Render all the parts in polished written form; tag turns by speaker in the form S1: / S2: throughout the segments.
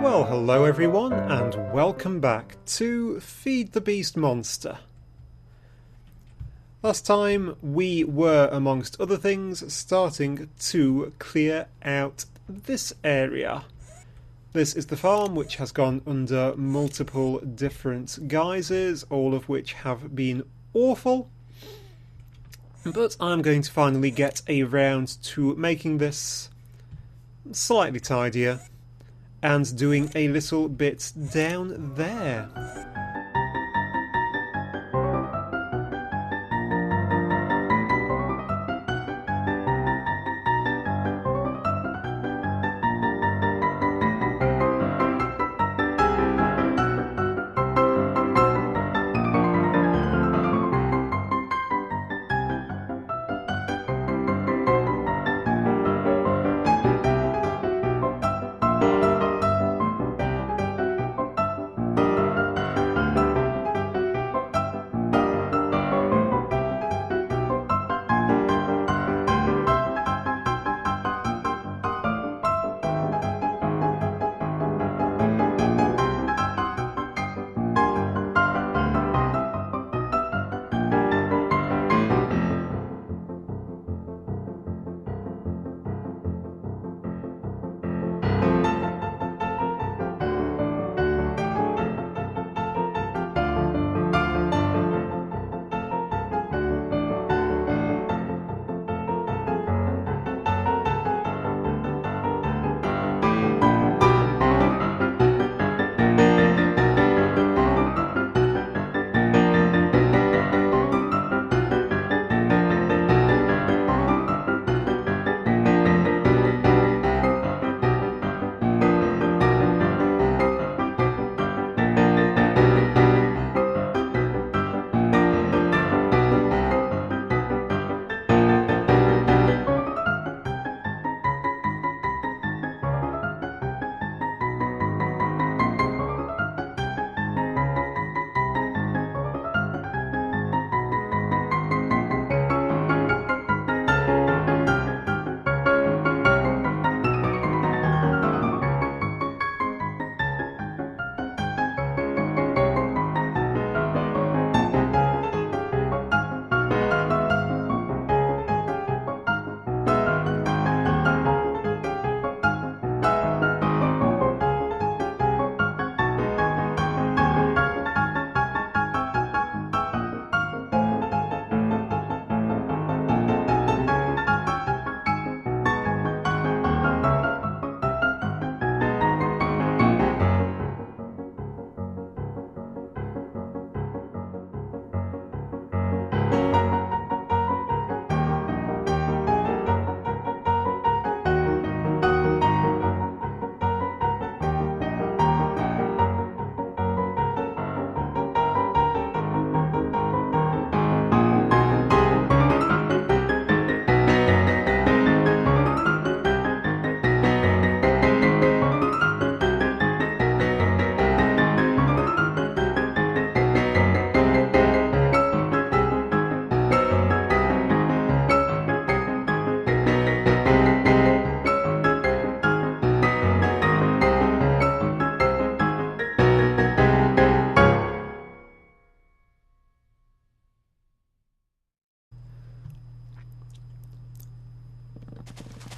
S1: Well, hello everyone, and welcome back to Feed the Beast Monster. Last time we were, amongst other things, starting to clear out this area. This is the farm, which has gone under multiple different guises, all of which have been awful. But I'm going to finally get around to making this slightly tidier and doing a little bit down there.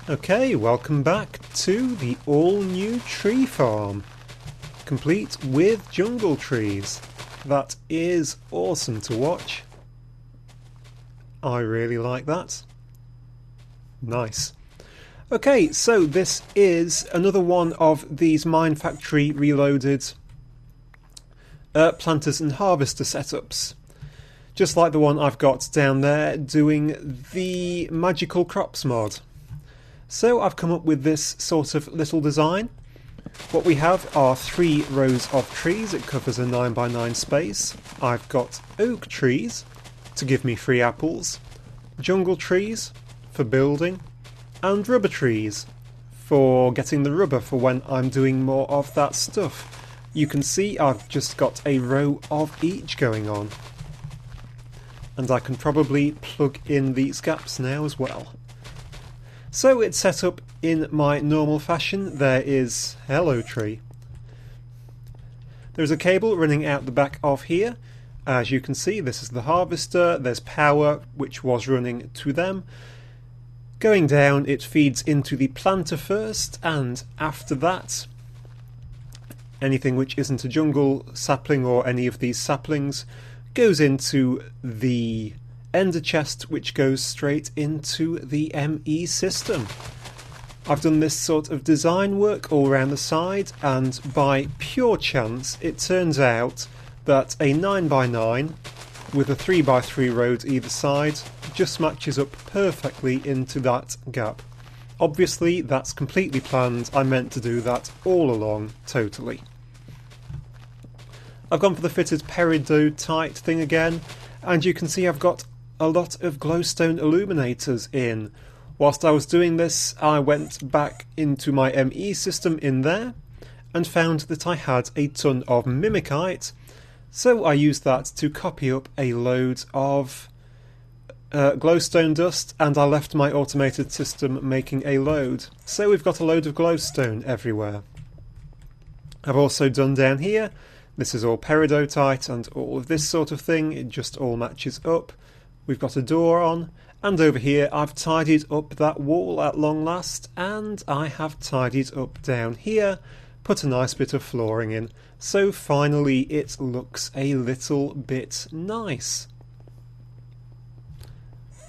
S1: Okay, welcome back to the all-new tree farm, complete with jungle trees. That is awesome to watch. I really like that. Nice. Okay, so this is another one of these Mine Factory Reloaded planters and harvester setups. Just like the one I've got down there doing the Magical Crops mod. So I've come up with this sort of little design. What we have are 3 rows of trees. It covers a 9x9 space. I've got oak trees to give me free apples, jungle trees for building, and rubber trees for getting the rubber for when I'm doing more of that stuff. You can see I've just got a row of each going on. And I can probably plug in these gaps now as well. So it's set up in my normal fashion. There is hello tree. There's a cable running out the back of here. As you can see, this is the harvester. There's power which was running to them. Going down, it feeds into the planter first, and after that, anything which isn't a jungle sapling or any of these saplings goes into the ender chest, which goes straight into the ME system. I've done this sort of design work all around the side, and by pure chance it turns out that a 9x9 with a 3x3 road either side just matches up perfectly into that gap. Obviously that's completely planned, I meant to do that all along, totally. I've gone for the fitted peridotite thing again, and you can see I've got a lot of glowstone illuminators in. Whilst I was doing this, I went back into my ME system in there and found that I had a ton of mimicite, so I used that to copy up a load of glowstone dust, and I left my automated system making a load. So we've got a load of glowstone everywhere. I've also done down here, this is all peridotite and all of this sort of thing, it just all matches up. We've got a door on, and over here I've tidied up that wall at long last, and I have tidied up down here, put a nice bit of flooring in, so finally it looks a little bit nice.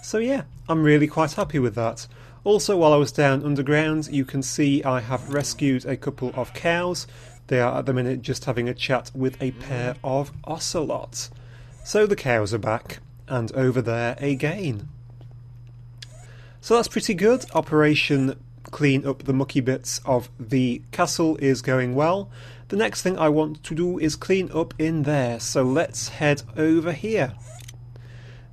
S1: So yeah, I'm really quite happy with that. Also, while I was down underground, you can see I have rescued a couple of cows. They are at the minute just having a chat with a pair of ocelots. So the cows are back, and over there again. So that's pretty good. Operation clean up the mucky bits of the castle is going well. The next thing I want to do is clean up in there, so let's head over here.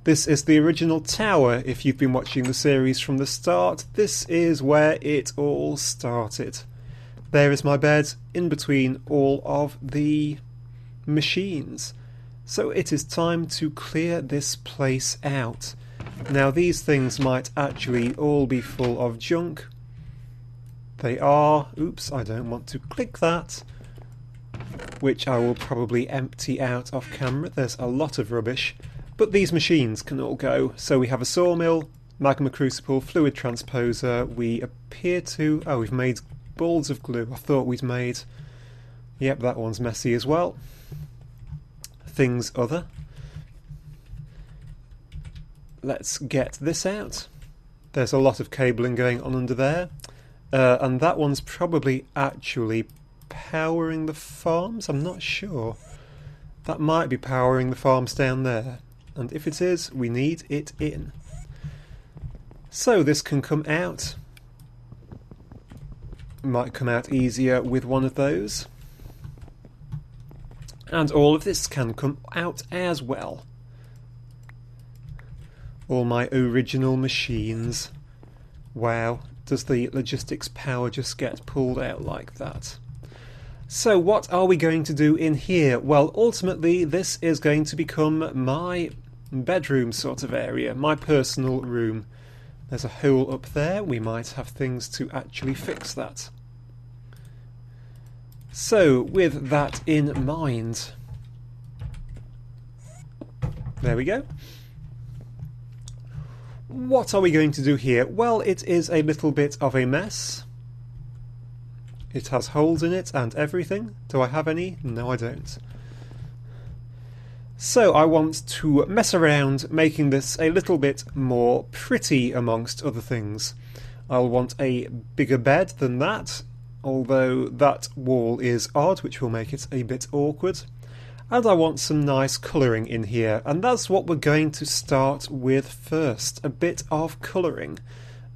S1: This is the original tower. If you've been watching the series from the start, this is where it all started. There is my bed in between all of the machines. So it is time to clear this place out. Now these things might actually all be full of junk. They are. Oops, I don't want to click that. Which I will probably empty out off camera. There's a lot of rubbish. But these machines can all go. So we have a sawmill, magma crucible, fluid transposer. We appear to... oh, we've made balls of glue. I thought we'd made... yep, that one's messy as well. Things other. Let's get this out. There's a lot of cabling going on under there. And that one's probably actually powering the farms. I'm not sure. That might be powering the farms down there. And if it is, we need it in. So this can come out. Might come out easier with one of those. And all of this can come out as well. All my original machines. Wow, does the logistics power just get pulled out like that? So what are we going to do in here? Well, ultimately this is going to become my bedroom sort of area, my personal room. There's a hole up there, we might have things to actually fix that. So with that in mind, there we go. What are we going to do here? Well, it is a little bit of a mess. It has holes in it and everything. Do I have any? No, I don't. So I want to mess around making this a little bit more pretty amongst other things. I'll want a bigger bed than that, although that wall is odd, which will make it a bit awkward. And I want some nice colouring in here, and that's what we're going to start with first, a bit of colouring.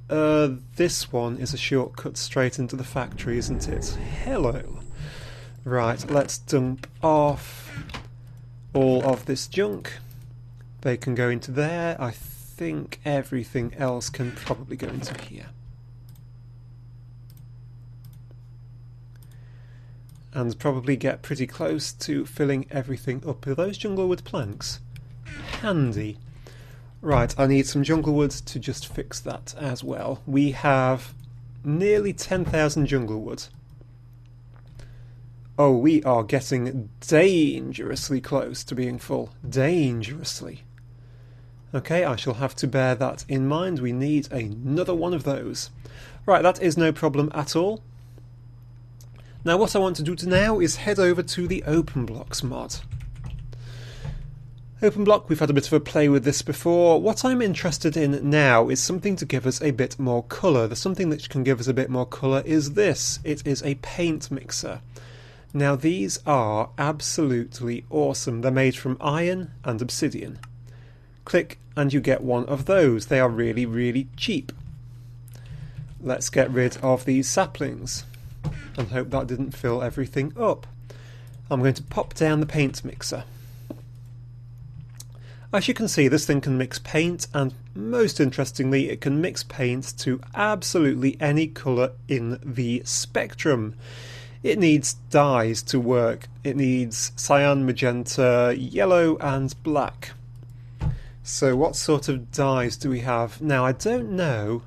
S1: This one is a shortcut straight into the factory, isn't it? Hello! Right, let's dump off all of this junk. They can go into there. I think everything else can probably go into here. And probably get pretty close to filling everything up. Are those junglewood planks? Handy. Right, I need some junglewood to just fix that as well. We have nearly 10,000 junglewood. Oh, we are getting dangerously close to being full. Dangerously. Okay, I shall have to bear that in mind. We need another one of those. Right, that is no problem at all. Now what I want to do now is head over to the OpenBlocks mod. OpenBlock, we've had a bit of a play with this before. What I'm interested in now is something to give us a bit more colour. The something that can give us a bit more colour is this. It is a paint mixer. Now these are absolutely awesome. They're made from iron and obsidian. Click and you get one of those. They are really, really cheap. Let's get rid of these saplings and hope that didn't fill everything up. I'm going to pop down the paint mixer. As you can see, this thing can mix paint, and most interestingly, it can mix paint to absolutely any colour in the spectrum. It needs dyes to work. It needs cyan, magenta, yellow and black. So what sort of dyes do we have? Now I don't know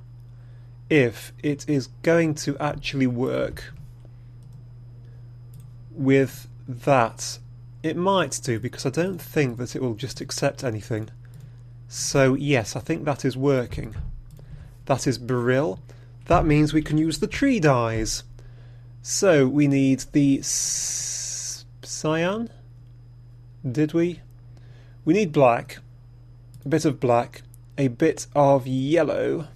S1: if it is going to actually work with that. It might do, because I don't think that it will just accept anything. So yes, I think that is working. That is Beryl. That means we can use the tree dyes. So we need the cyan. Did we? We need black. A bit of black. A bit of yellow.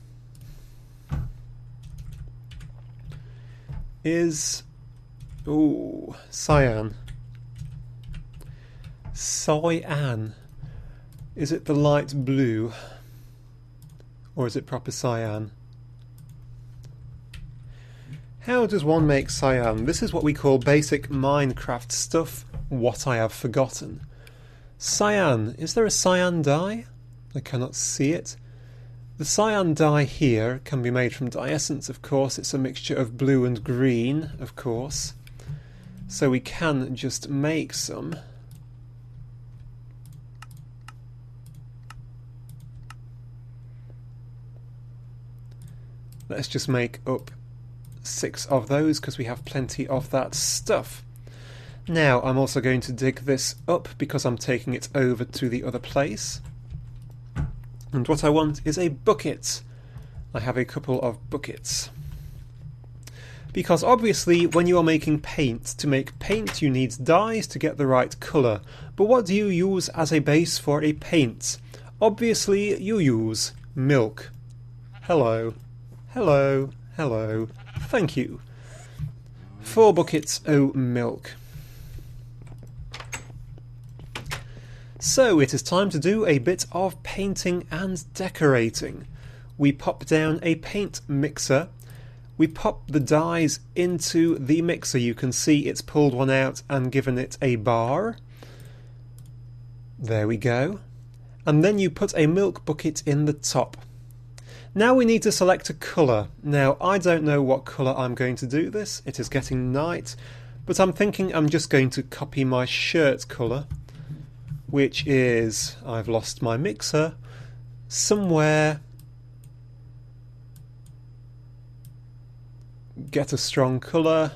S1: Ooh, cyan. Cyan. Is it the light blue? Or is it proper cyan? How does one make cyan? This is what we call basic Minecraft stuff. What I have forgotten. Cyan. Is there a cyan dye? I cannot see it. The cyan dye here can be made from dye essence, of course. It's a mixture of blue and green, of course. So we can just make some. Let's just make up 6 of those because we have plenty of that stuff. Now I'm also going to dig this up because I'm taking it over to the other place. And what I want is a bucket. I have a couple of buckets. Because obviously when you are making paint, to make paint you need dyes to get the right colour. But what do you use as a base for a paint? Obviously you use milk. Hello. Hello. Hello. Thank you. 4 buckets o' milk. So it is time to do a bit of painting and decorating. We pop down a paint mixer. We pop the dyes into the mixer. You can see it's pulled one out and given it a bar. There we go. And then you put a milk bucket in the top. Now we need to select a colour. Now I don't know what colour I'm going to do this. It is getting night. But I'm thinking I'm just going to copy my shirt colour, which is, I've lost my mixer, somewhere. Get a strong colour.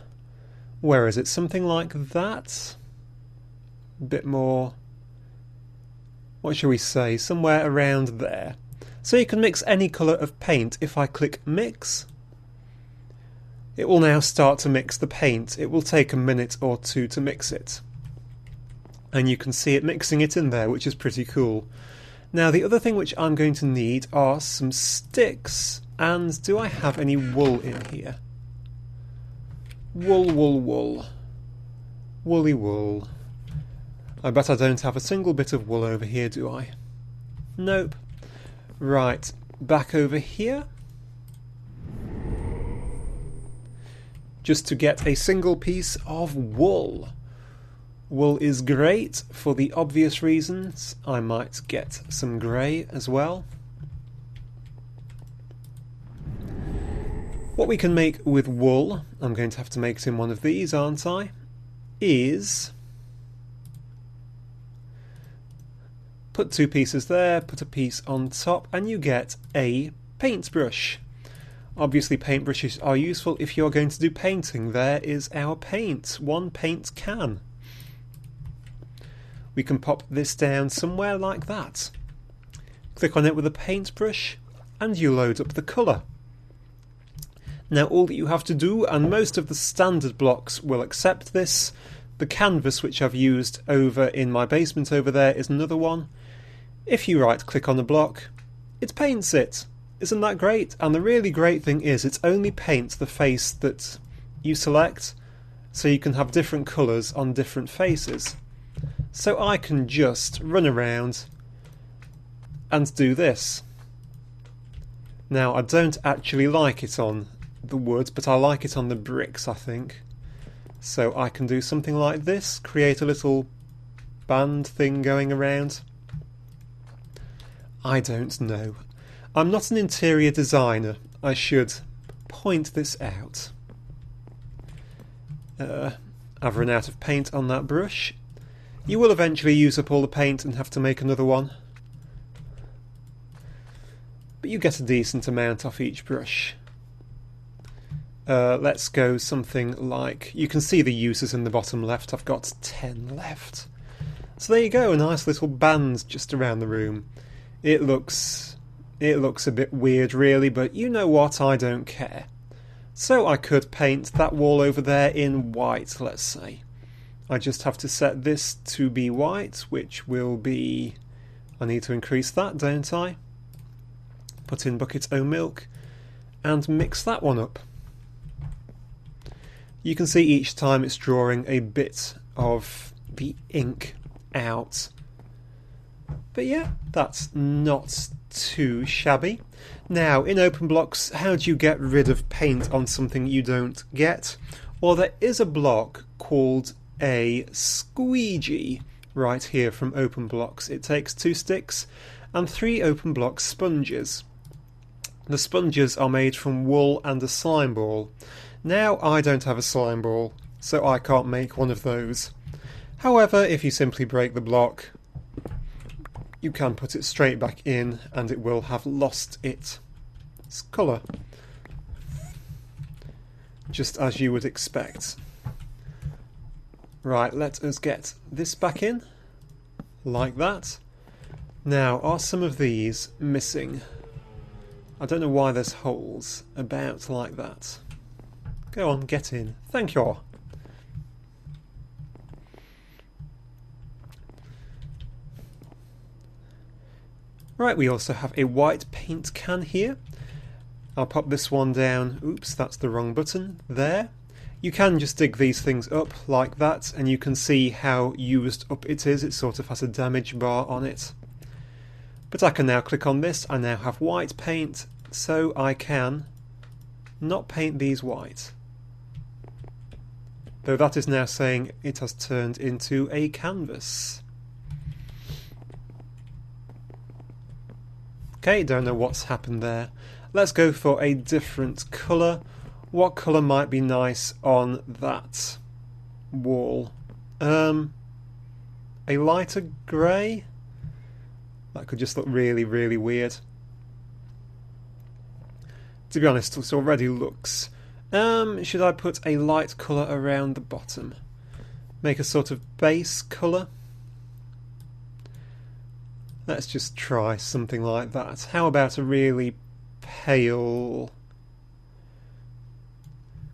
S1: Where is it? Something like that. A bit more, what shall we say, somewhere around there. So you can mix any colour of paint. If I click mix, it will now start to mix the paint. It will take a minute or two to mix it. And you can see it mixing it in there, which is pretty cool. Now the other thing which I'm going to need are some sticks. And do I have any wool in here? Wool, wool, wool. Woolly wool. I bet I don't have a single bit of wool over here, do I? Nope. Right, back over here. Just to get a single piece of wool. Wool is great for the obvious reasons. I might get some grey as well. What we can make with wool, I'm going to have to make it in one of these, aren't I? Is put 2 pieces there, put a piece on top, and you get a paintbrush. Obviously paintbrushes are useful if you're going to do painting. There is our paint, one paint can. We can pop this down somewhere like that. Click on it with a paintbrush and you load up the colour. Now all that you have to do, and most of the standard blocks will accept this, the canvas which I've used over in my basement over there is another one. If you right click on the block, it paints it. Isn't that great? And the really great thing is it's only paints the face that you select, so you can have different colours on different faces. So I can just run around and do this. Now I don't actually like it on the wood, but I like it on the bricks, I think. So I can do something like this, create a little band thing going around. I don't know. I'm not an interior designer. I should point this out. I've run out of paint on that brush. You will eventually use up all the paint and have to make another one. But you get a decent amount off each brush. Let's go something like... You can see the uses in the bottom left. I've got 10 left. So there you go, a nice little band just around the room. It looks a bit weird really, but you know what, I don't care. So I could paint that wall over there in white, let's say. I just have to set this to be white, which will be... I need to increase that, don't I? Put in bucket o' milk and mix that one up. You can see each time it's drawing a bit of the ink out. But yeah, that's not too shabby. Now, in open blocks, how do you get rid of paint on something you don't get? Well, there is a block called a squeegee right here from open blocks. It takes 2 sticks and 3 open block sponges. The sponges are made from wool and a slime ball. Now, I don't have a slime ball, so I can't make one of those. However, if you simply break the block, you can put it straight back in and it will have lost its colour. Just as you would expect. Right, let us get this back in, like that. Now, are some of these missing? I don't know why there's holes about like that. Go on, get in. Thank you. Right, we also have a white paint can here. I'll pop this one down. Oops, that's the wrong button. There. You can just dig these things up like that, and you can see how used up it is. It sort of has a damage bar on it. But I can now click on this. I now have white paint, so I can not paint these white. Though that is now saying it has turned into a canvas. Okay, don't know what's happened there. Let's go for a different colour. What colour might be nice on that wall? A lighter grey? That could just look really, really weird. To be honest, it already looks... should I put a light colour around the bottom? Make a sort of base colour? Let's just try something like that. How about a really pale...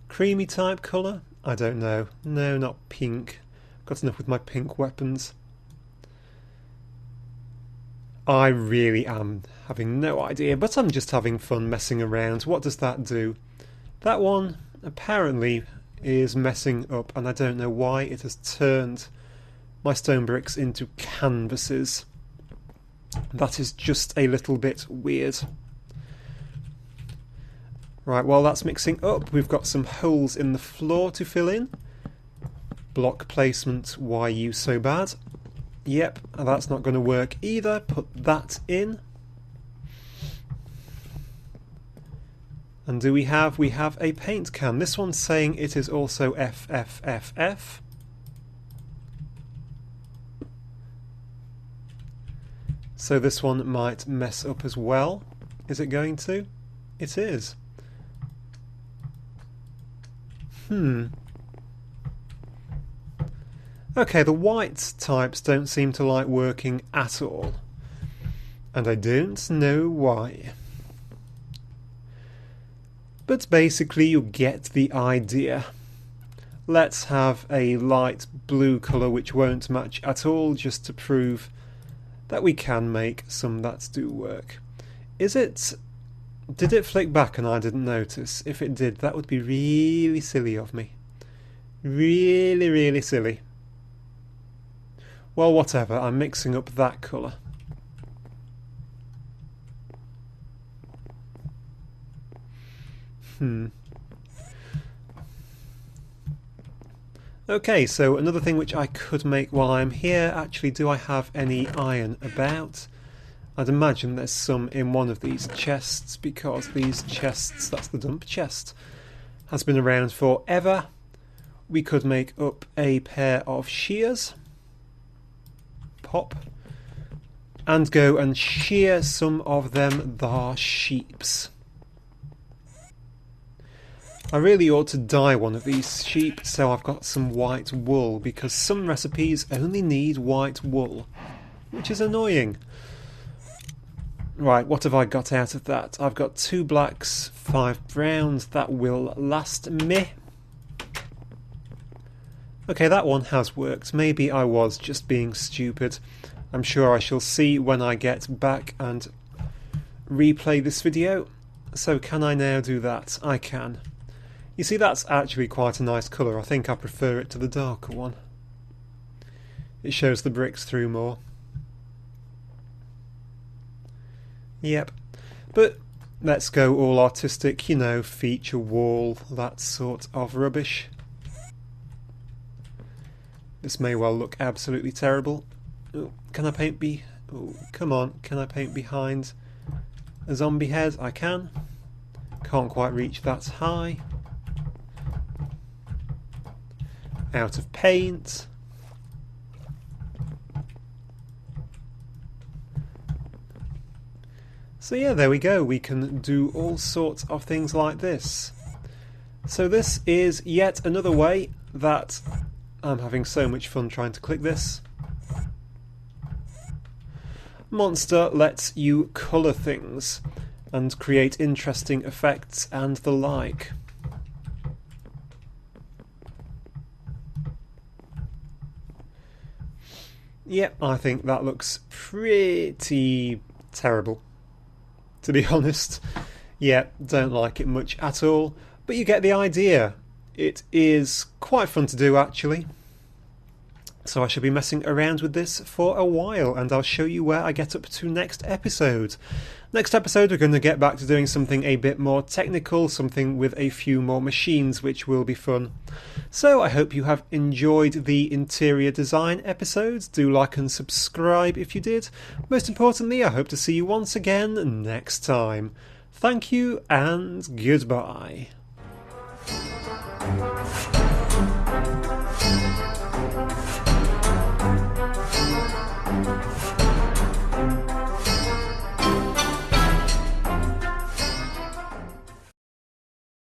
S1: creamy type colour? I don't know. No, not pink. Got enough with my pink weapons. I really am having no idea, but I'm just having fun messing around. What does that do? That one apparently is messing up, and I don't know why. It has turned my stone bricks into canvases. That is just a little bit weird. Right, while that's mixing up, we've got some holes in the floor to fill in. Block placement, why you so bad? Yep, that's not going to work either. Put that in. And do we have a paint can. This one's saying it is also FFFF. So this one might mess up as well. Is it going to? It is. Okay, the white types don't seem to like working at all. And I don't know why. But basically you get the idea. Let's have a light blue colour which won't match at all, just to prove that we can make some that do work. Did it flick back and I didn't notice? If it did, that would be really silly of me. Really, really silly. Well, whatever, I'm mixing up that colour. Okay, so another thing which I could make while I'm here, actually, do I have any iron about? I'd imagine there's some in one of these chests, because these chests, that's the dump chest, has been around forever. We could make up a pair of shears. Pop. And go and shear some of them thar sheeps. I really ought to dye one of these sheep so I've got some white wool, because some recipes only need white wool, which is annoying. Right, what have I got out of that? I've got 2 blacks, 5 browns. That will last me. Okay, that one has worked. Maybe I was just being stupid. I'm sure I shall see when I get back and replay this video. So can I now do that? I can. You see, that's actually quite a nice colour. I think I prefer it to the darker one. It shows the bricks through more. Yep. But let's go all artistic, you know, feature wall, that sort of rubbish. This may well look absolutely terrible. Oh, can I paint oh, come on, can I paint behind a zombie head? I can. Can't quite reach that high. Out of paint. So yeah, there we go. We can do all sorts of things like this. So this is yet another way that I'm having so much fun trying to click this. Monster lets you colour things and create interesting effects and the like. Yep, I think that looks pretty terrible, to be honest. Yeah, don't like it much at all, but you get the idea. It is quite fun to do, actually. So I shall be messing around with this for a while, and I'll show you where I get up to next episode. Next episode we're going to get back to doing something a bit more technical, something with a few more machines, which will be fun. So I hope you have enjoyed the interior design episodes. Do like and subscribe if you did. Most importantly, I hope to see you once again next time. Thank you and goodbye.